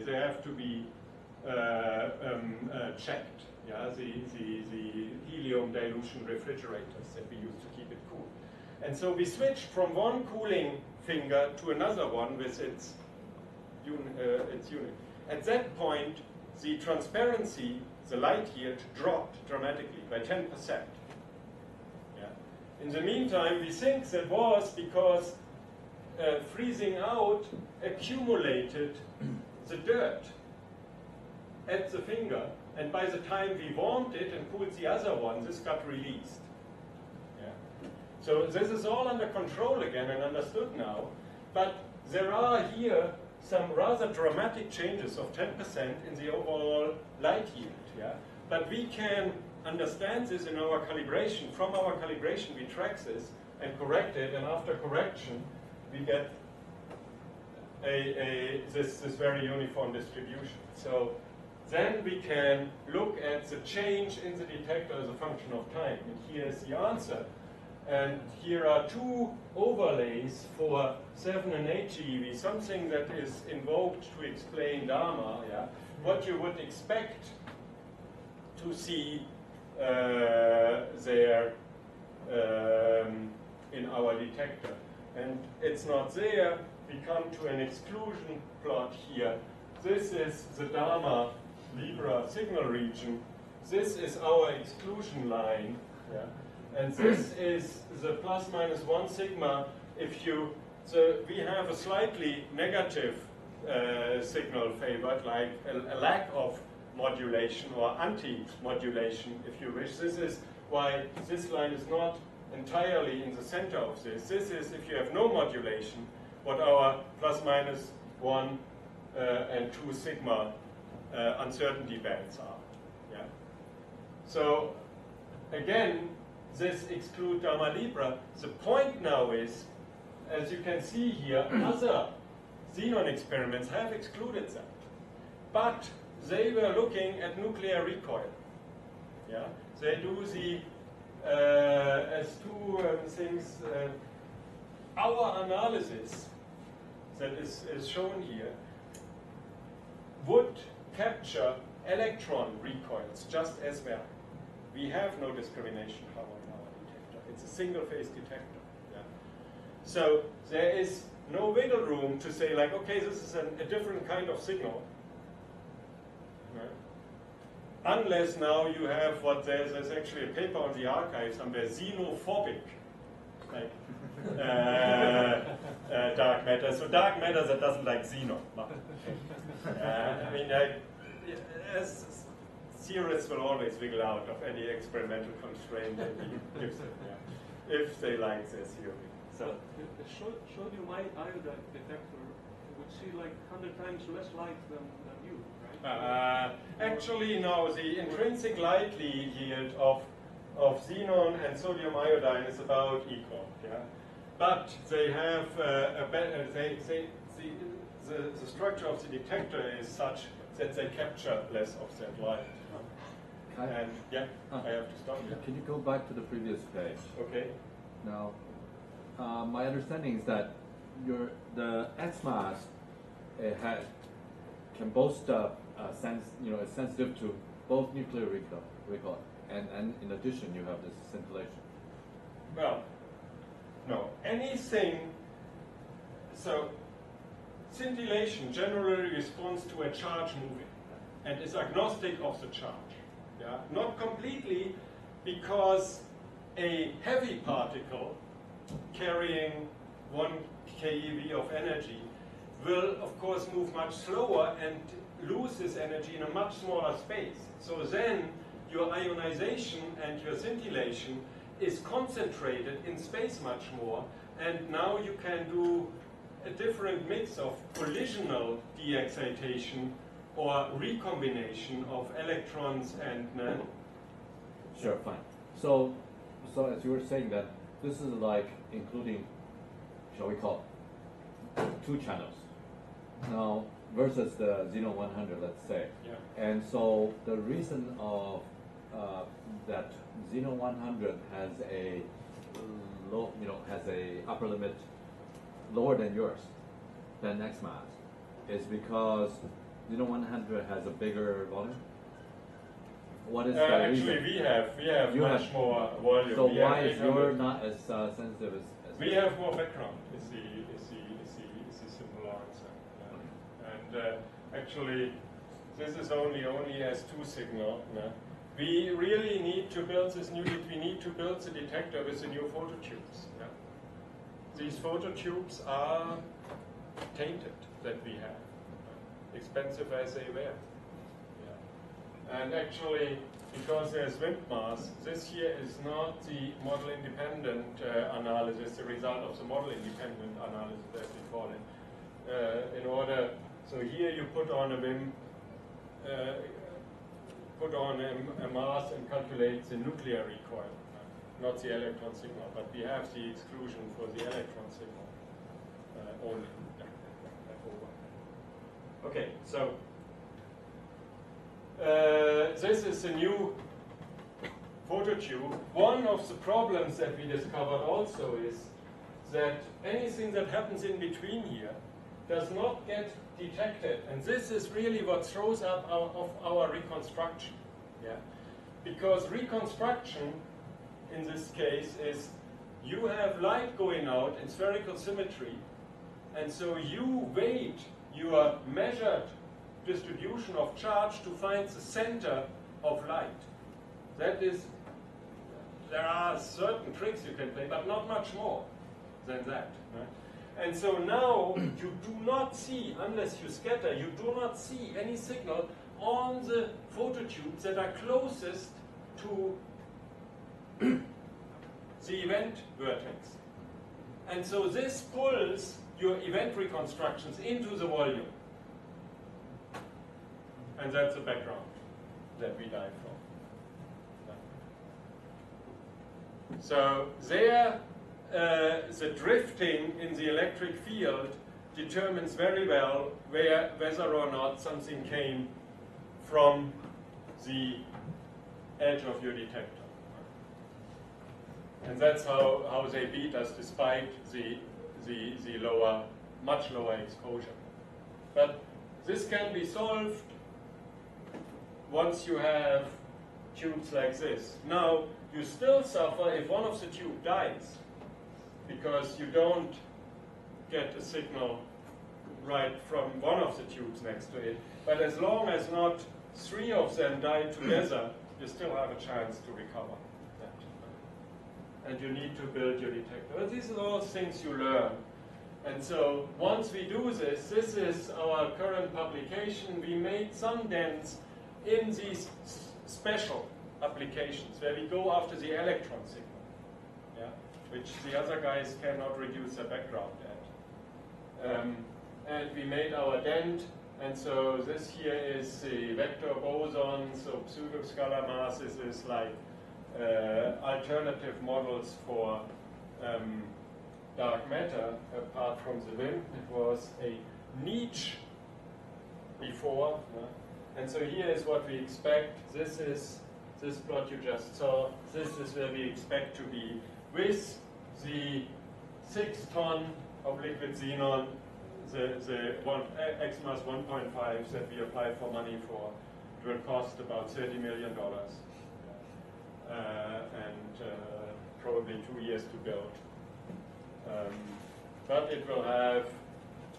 they have to be checked. Yeah, the helium dilution refrigerators that we use to keep it cool. And so we switched from one cooling finger to another one with its unit. At that point, the transparency, the light yield, dropped dramatically by 10%. Yeah. In the meantime, we think that was because freezing out accumulated the dirt at the finger, and by the time we warmed it and cooled the other one, this got released. Yeah. So this is all under control again and understood now, but there are here some rather dramatic changes of 10% in the overall light yield. Yeah? But we can understand this in our calibration. From our calibration, we track this and correct it, and after correction, we get this very uniform distribution. So then we can look at the change in the detector as a function of time. And here's the answer. And here are two overlays for 7 and 8 GeV, something that is invoked to explain Dharma, yeah? What you would expect to see there in our detector. And it's not there. We come to an exclusion plot here. This is the Dharma Libra signal region. This is our exclusion line. Yeah? And this is the plus minus 1 sigma. So we have a slightly negative signal favored, like a lack of modulation or anti-modulation, if you wish. This is why this line is not entirely in the center of this. This is, if you have no modulation, what our plus minus 1 and 2 sigma uncertainty bands are. Yeah? So again, this exclude Dharma Libra. The point now is, as you can see here, other xenon experiments have excluded that. But they were looking at nuclear recoil. Yeah? They do the, as two things, our analysis that is shown here would capture electron recoils just as well. We have no discrimination power in our detector. It's a single-phase detector. Yeah? So there is no wiggle room to say, like, okay, this is a different kind of signal. Right? Unless now you have what there's actually a paper on the archive somewhere, xenophobic, like dark matter. So dark matter that doesn't like xenon. I mean, as theorists will always wiggle out of any experimental constraint that he gives them, yeah, if they like their theory. So showed you my iodide detector would see like 100 times less light than you, right? Actually, no. The intrinsic light yield of xenon and sodium iodine is about equal. Yeah, but they have a better. The structure of the detector is such that they capture less of that light. And yeah, I have to stop. Yeah. Can you go back to the previous page? Okay. Now, my understanding is that the XMASS can boast it's sensitive to both nuclear recoil, and in addition you have this scintillation. Well, no, anything. So, scintillation generally responds to a charge moving and is agnostic of the charge. Yeah? Not completely, because a heavy particle carrying 1 keV of energy will, of course, move much slower and lose this energy in a much smaller space. So then your ionization and your scintillation is concentrated in space much more, and now you can do a different mix of collisional de-excitation or recombination of electrons and nano. Sure, fine. So as you were saying that this is like including, shall we call it, 2 channels. Now versus the Xenon 100, let's say. Yeah. And so the reason of that Xenon 100 has a low, has a upper limit lower than yours, than XMASS, is because Xenon 100 has a bigger volume? What is actually, reason? we have much more volume. So why is yours not as sensitive as we have more background? Is the simple answer. And actually, this is only has 2 signal. No? We really need to build this new. We need to build the detector with the new phototubes. Yeah? These phototubes are tainted that we have, expensive as they were. Yeah. And actually, because there's wind mass, this here is not the model-independent analysis, the result of the model-independent analysis, as we call it. So here you put on a WIM, put on a mass and calculate the nuclear recoil, not the electron signal, but we have the exclusion for the electron signal only. Okay, so this is a new phototube. One of the problems that we discovered also is that anything that happens in between here does not get detected, and this is really what throws up our reconstruction. Yeah, because reconstruction in this case is you have light going out in spherical symmetry, and so you weight your measured distribution of charge to find the center of light. That is, there are certain tricks you can play, but not much more than that. Right? And so now you do not see, unless you scatter, you do not see any signal on the phototubes that are closest to the event vertex. And so this pulls your event reconstructions into the volume. And that's the background that we dive from. So there, the drifting in the electric field determines very well whether or not something came from the edge of your detector. And that's how they beat us despite the lower, much lower exposure. But this can be solved once you have tubes like this. Now, you still suffer if one of the tubes dies, because you don't get a signal right from one of the tubes next to it. But as long as not 3 of them die together, you still have a chance to recover that. And you need to build your detector. But these are all things you learn. And so once we do this, this is our current publication. We made some dents in these special applications where we go after the electron signal, yeah, which the other guys cannot reduce the background at. And we made our dent, and so this here is the vector boson, so pseudo-scalar masses is like alternative models for dark matter apart from the WIM. It was a niche before. And so here is what we expect. This is this plot you just saw. This is where we expect to be with the 6 ton of liquid xenon, the XMASS 1.5 that we applied for money for. It will cost about $30 million and probably 2 years to build. But it will have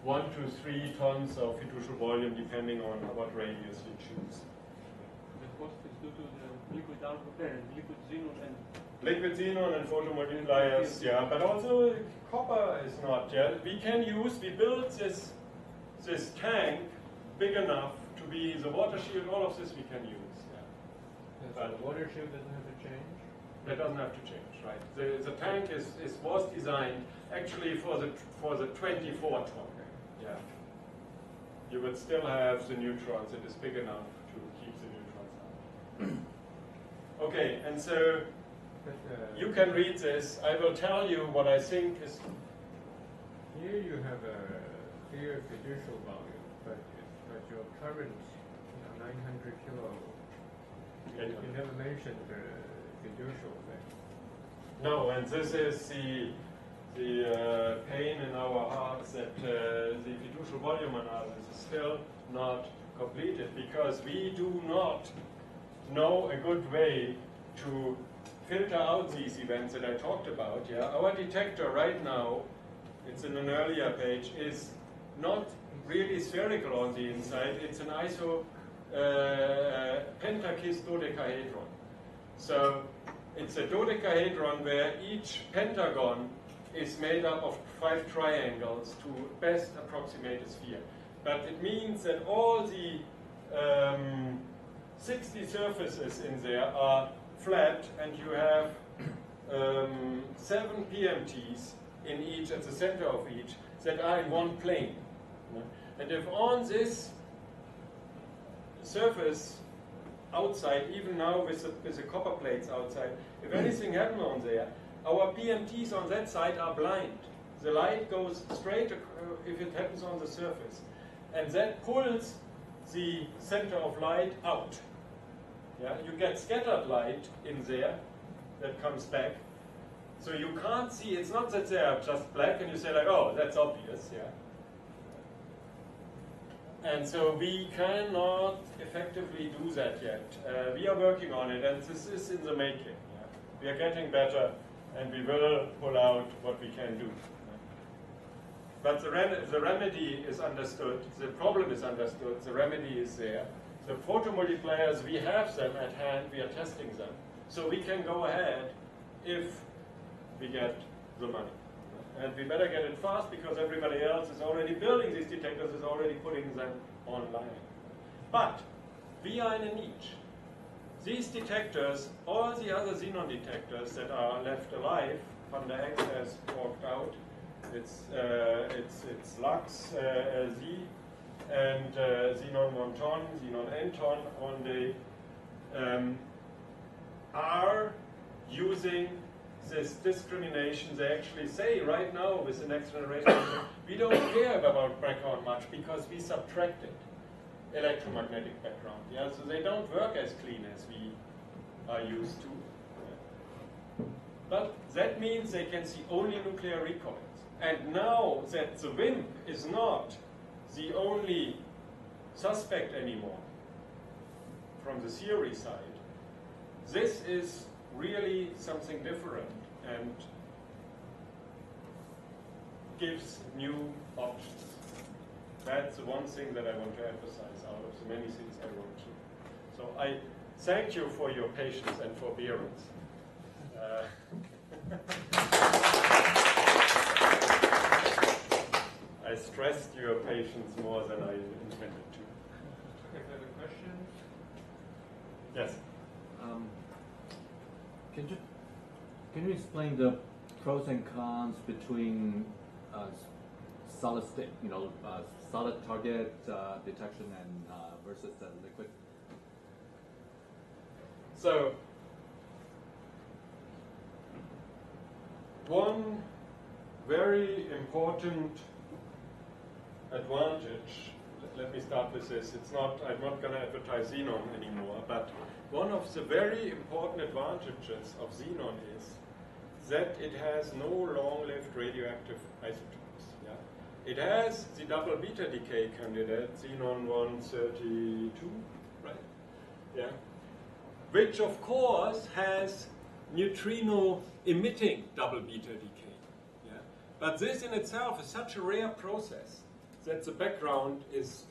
1 to 3 tons of fiducial volume depending on what radius you choose. The cost is due to the liquid liquid xenon and liquid xenon and photomultipliers, yeah, but also copper is not. Yeah, we built this tank big enough to be the water shield. All of this we can use. Yeah. So the water shield doesn't have to change. That doesn't have to change, right? The tank was designed actually for the 24 ton. Yeah. You would still have the neutrons. It is big enough to keep the neutrons out. Okay, and so you can read this. I will tell you what I think is. Here you have a clear fiducial volume, but your current, 900 kilo. You never mentioned the fiducial thing. No, and this is the pain in our hearts that the fiducial volume analysis is still not completed because we do not know a good way to filter out these events that I talked about. Yeah, our detector right now, it's in an earlier page, is not really spherical on the inside. It's an pentakis dodecahedron. So it's a dodecahedron where each pentagon is made up of 5 triangles to best approximate a sphere. But it means that all the 60 surfaces in there are flat, and you have 7 PMTs in each, at the center of each, that are in one plane. And if on this surface outside, even now with the copper plates outside, if anything happens on there, our PMTs on that side are blind. The light goes straight if it happens on the surface. And that pulls the center of light out. Yeah? You get scattered light in there that comes back. So you can't see, it's not that they are just black and you say like, oh, that's obvious. Yeah. And so we cannot effectively do that yet. We are working on it, and this is in the making. Yeah? We are getting better, and we will pull out what we can do. Yeah? But the remedy is understood, the problem is understood, the remedy is there. The photomultipliers, we have them at hand, we are testing them. So we can go ahead if we get the money. And we better get it fast because everybody else is already building these detectors, is already putting them online. But we are in a niche. These detectors, all the other xenon detectors that are left alive, Van der X has walked out, it's Lux, Z, and xenon 1 ton, xenon n ton on the are using this discrimination. They actually say right now with the next generation, we don't care about background much because we subtracted electromagnetic background. Yeah, so they don't work as clean as we are used to. But that means they can see only nuclear recoils. And now that the WIMP is not the only suspect anymore from the theory side, this is really something different and gives new options. That's the one thing that I want to emphasize out of the many things I wrote to. So I thank you for your patience and forbearance. I stressed your patience more than I intended to. Any further questions? Yes. Can you explain the pros and cons between solid state, solid target detection and versus the liquid? So, one very important advantage, let me start with this, I'm not going to advertise xenon anymore, but one of the very important advantages of xenon is that it has no long-lived radioactive isotopes. Yeah? It has the double beta decay candidate, xenon 132, right? Yeah. Which of course has neutrino emitting double beta decay. Yeah? But this in itself is such a rare process that the background is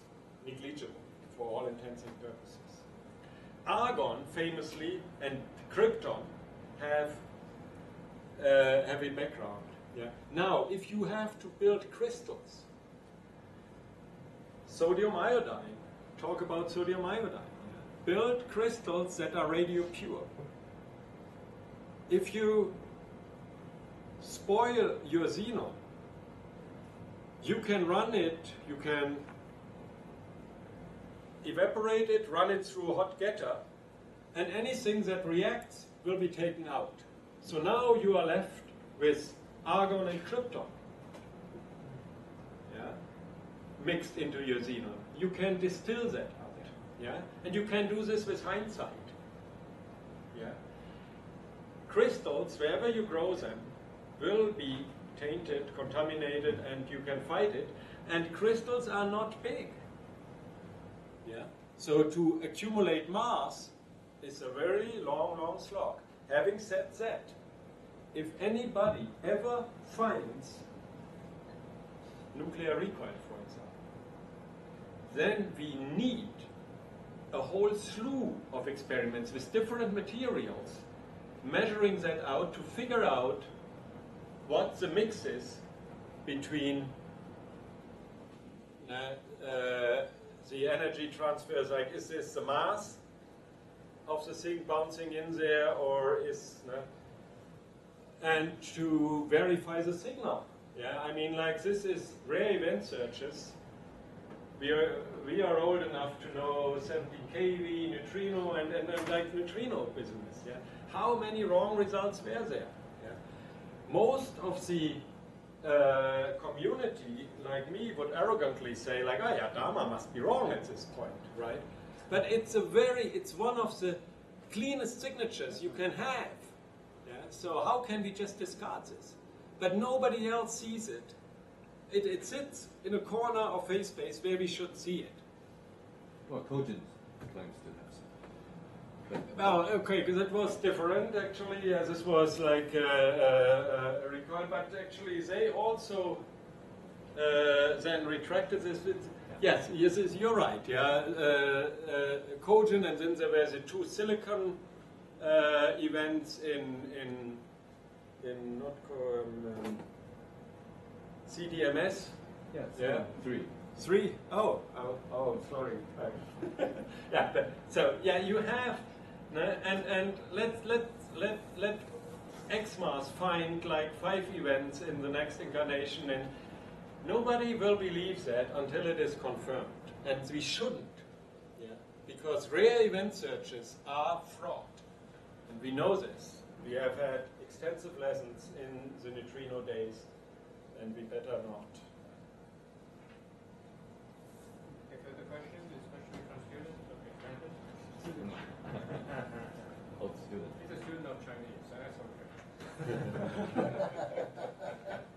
negligible for all intents and purposes. Argon, famously, and krypton have heavy background. Yeah? Now, if you have to build crystals, sodium iodine, talk about sodium iodine. Yeah? Build crystals that are radio pure. If you spoil your xenon, you can run it, you can evaporate it, run it through a hot getter, and anything that reacts will be taken out. So now you are left with argon and krypton, yeah, mixed into your xenon. You can distill that out, yeah, and you can do this with hindsight. Yeah, crystals, wherever you grow them, will be tainted, contaminated, and you can fight it. And crystals are not big. Yeah. So to accumulate mass is a very long slog. Having said that, if anybody ever finds nuclear recoil, for example, then we need a whole slew of experiments with different materials, measuring that out to figure out what the mix is between the energy transfers, like is this the mass of the thing bouncing in there, or is, and to verify the signal. Yeah, I mean, like, this is rare event searches. We are old enough to know 17 kV, neutrino, and like neutrino business. Yeah, how many wrong results were there? Yeah, most of the community, like me, would arrogantly say, like, oh yeah, Dharma must be wrong at this point, right? But it's one of the cleanest signatures you can have. Yeah? So how can we just discard this? But nobody else sees it. It sits in a corner of phase space where we should see it. Well, Cogent claims to have some. Well, okay, because it was different actually. This was like a recoil, but actually they also then retracted this. Yes, you're right. Yeah, Cogent, and then there were the two silicon events in not CDMS. Yes. Yeah. Three? Oh, sorry. Yeah. So yeah, you have, and let XMASS find like 5 events in the next incarnation, and nobody will believe that until it is confirmed, and we shouldn't. Yeah. Because rare event searches are fraud, and we know this. We have had extensive lessons in the neutrino days, and we better not. Any further questions, especially from students? Okay, Student. Old student. he's a student of Chinese, so that's okay.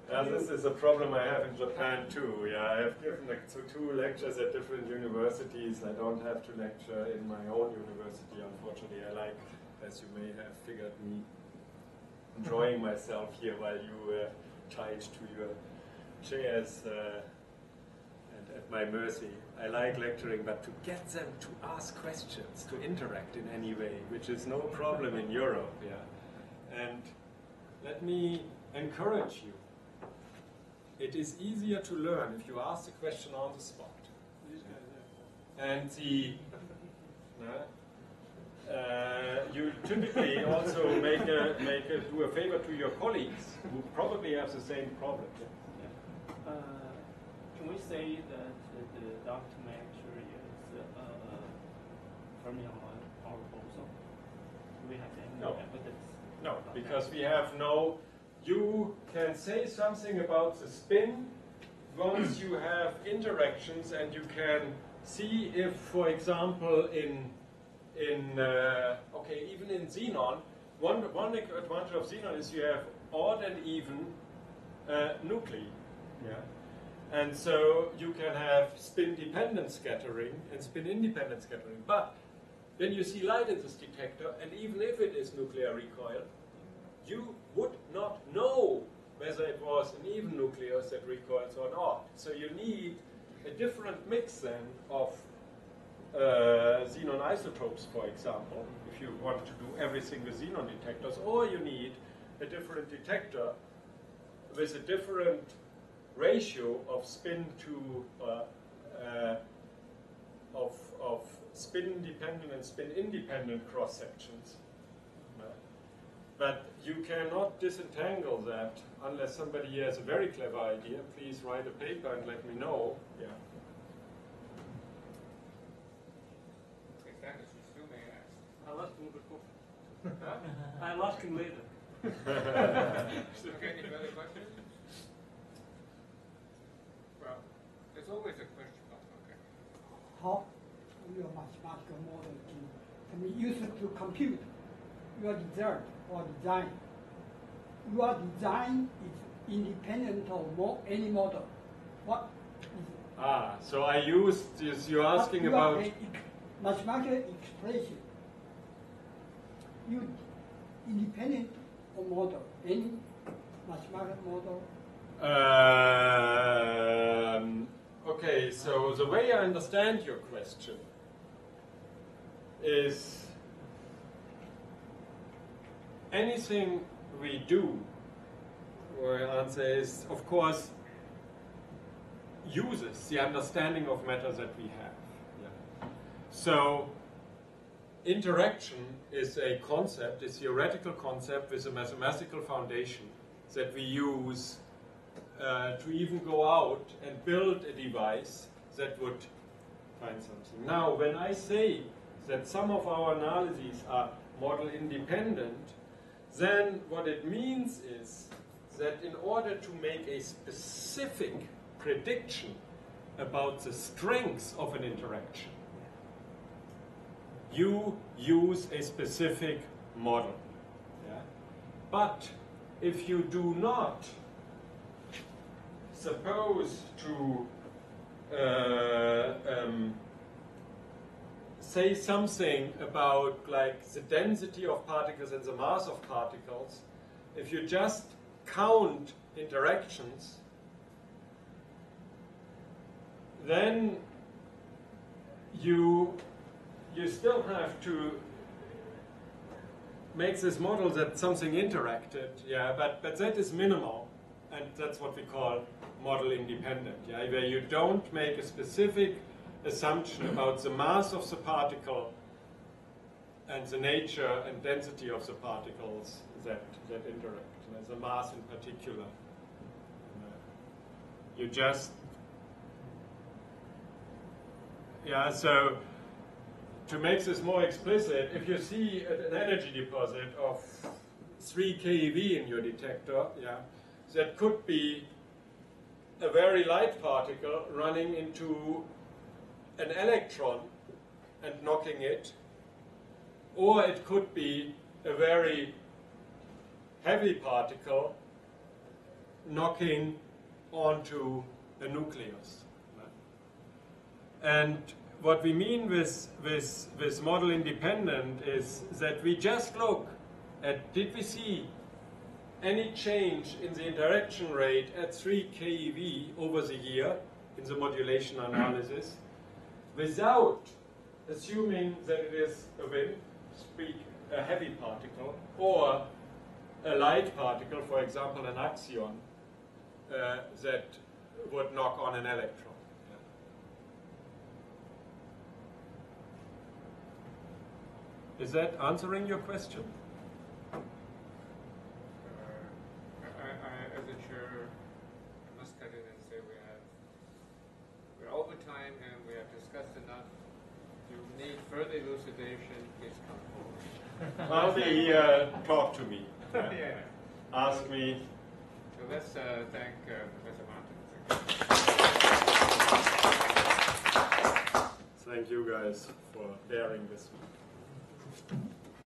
Yeah, this is a problem I have in Japan too. Yeah, I have given like 2 lectures at different universities. I don't have to lecture in my own university, unfortunately. I like, as you may have figured, me enjoying myself here while you were tied to your chairs and at my mercy. I like lecturing, but to get them to ask questions, to interact in any way, which is no problem in Europe. Yeah, and let me encourage you. It is easier to learn if you ask the question on the spot. And you typically also do a favor to your colleagues who probably have the same problem. Can we say that the dark matter is fermion power boson? Do we have any evidence? No, because we have no. You can say something about the spin once you have interactions, and you can see if, for example, even in xenon, one advantage of xenon is you have odd and even nuclei. Yeah. And so you can have spin-dependent scattering and spin-independent scattering. But then you see light in this detector, and even if it is nuclear recoil, you would not know whether it was an even nucleus that recoils or not. So you need a different mix then of xenon isotopes, for example, if you want to do everything with xenon detectors, or you need a different detector with a different ratio of spin to of spin-dependent and spin-independent cross-sections. But you cannot disentangle that unless somebody has a very clever idea. Please write a paper and let me know. Yeah. Okay, Sanders, you still may ask. I'll ask him before. Huh? I'll ask him later. Okay, any further questions? Well, there's always a question. Oh, okay. How your mathematical model can be used to compute your result or design. Your design is independent of any model. What is So I used, you're asking about... mathematical expression. You independent of model, any mathematical model? Okay, so the way I understand your question is anything we do, or answer is, of course, uses the understanding of matter that we have. Yeah. So interaction is a concept, a theoretical concept with a mathematical foundation that we use to even go out and build a device that would find something. Now, when I say that some of our analyses are model independent, then what it means is that in order to make a specific prediction about the strengths of an interaction, you use a specific model. Yeah? But if you do not suppose to say something about like the density of particles and the mass of particles, if you just count interactions, then you still have to make this model that something interacted, yeah, but that is minimal, and that's what we call model independent, yeah, where you don't make a specific assumption about the mass of the particle and the nature and density of the particles that interact, and the mass in particular. You just, yeah, so to make this more explicit, if you see an energy deposit of 3 keV in your detector, yeah, that could be a very light particle running into an electron and knocking it, or it could be a very heavy particle knocking onto a nucleus. And what we mean with model independent is that we just look at, did we see any change in the interaction rate at 3 keV over the year in the modulation analysis, without assuming that it is a heavy particle or a light particle, for example an axion, that would knock on an electron. Is that answering your question? As a chair, I must cut in and say we're over time and we have discussed enough. If you need further elucidation, please come forward. I'll be here, talk to me. Yeah. Ask me. So let's thank Professor Martens. Thank you guys for bearing with me.